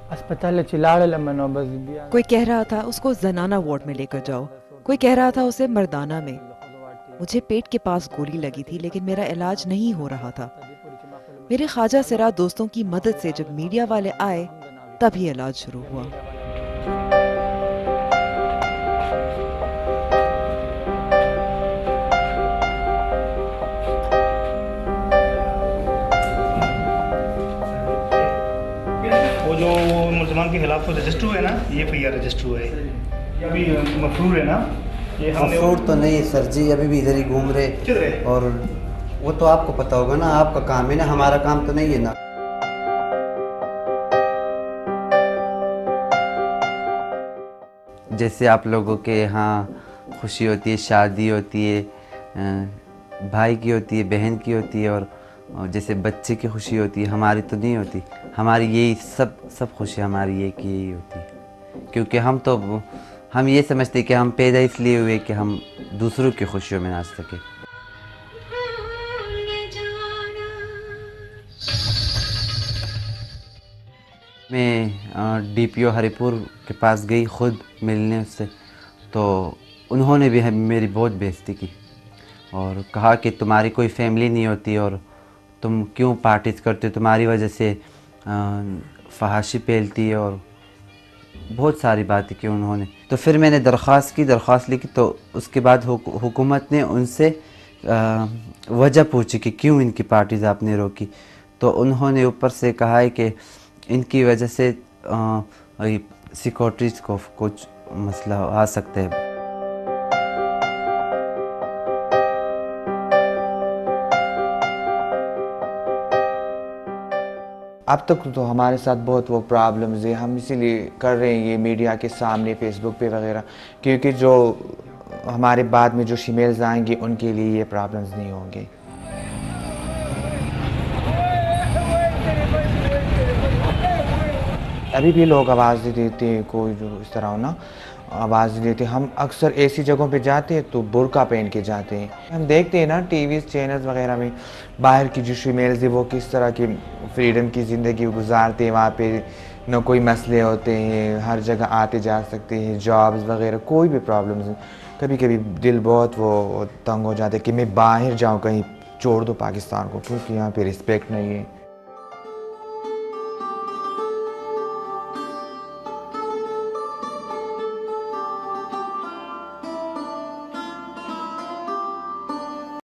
अस्पताल चिल्लाड़ मनो बस बिया कोई कह रहा था उसको जनाना वार्ड में लेकर जाओ, कोई कह रहा था उसे मर्दाना में। मुझे पेट के पास गोली लगी थी लेकिन मेरा इलाज नहीं हो रहा था। मेरे ख्वाजा सिरा दोस्तों की मदद से जब मीडिया वाले आए तभी इलाज शुरू हुआ। वो जो मुलजमान के खिलाफ तो रजिस्टर हुआ है ना, ये एफ रजिस्टर हुआ है, ये अभी मफरूर है ना, ये हमने अफरोड तो नहीं सर जी, अभी भी इधर ही घूम रहे। किधर है? और वो तो आपको पता होगा ना, आपका काम है ना, हमारा काम तो नहीं है ना। जैसे आप लोगों के यहाँ खुशी होती है, शादी होती है, भाई की होती है, बहन की होती है, और जैसे बच्चे की खुशी होती है, हमारी तो नहीं होती। हमारी यही सब खुशी हमारी एक यही होती है, क्योंकि हम ये समझते हैं कि हम पैदा इसलिए हुए कि हम दूसरों की खुशियों में नाच सकें। मैं डीपीओ हरिपुर के पास गई खुद मिलने उससे, तो उन्होंने भी मेरी बहुत बेइज्जती की और कहा कि तुम्हारी कोई फैमिली नहीं होती और तुम क्यों पार्टीज करते हो, तुम्हारी वजह से फहाशी फैलती है, और बहुत सारी बातें की उन्होंने। तो फिर मैंने दरख्वास्त लिखी, तो उसके बाद हुकूमत ने उनसे वजह पूछी कि क्यों इनकी पार्टीज आपने रोकी। तो उन्होंने ऊपर से कहा है कि इनकी वजह से सिक्योरिटीज़ को कुछ मसला आ सकता है। अब तक तो हमारे साथ बहुत वो प्रॉब्लम्स है, हम इसीलिए कर रहे हैं ये मीडिया के सामने, फेसबुक पे वगैरह, क्योंकि जो हमारे बाद में जो फीमेल्स आएंगी उनके लिए ये प्रॉब्लम्स नहीं होंगे। अभी भी लोग आवाज़ नहीं देते, कोई जो इस तरह हो ना, आवाज़ नहीं देते। हम अक्सर ऐसी जगहों पे जाते हैं तो बुर्का पहन के जाते हैं। हम देखते हैं ना टीवी चैनल्स वगैरह में, बाहर की जो फीमेल्स है वो किस तरह की फ्रीडम की ज़िंदगी गुजारते हैं। वहाँ पे न कोई मसले होते हैं, हर जगह आते जा सकते हैं, जॉब्स वगैरह कोई भी प्रॉब्लम्स। कभी कभी दिल बहुत वो तंग हो जाता है कि मैं बाहर जाऊँ, कहीं छोड़ दूँ पाकिस्तान को, क्योंकि यहाँ पे रिस्पेक्ट नहीं है।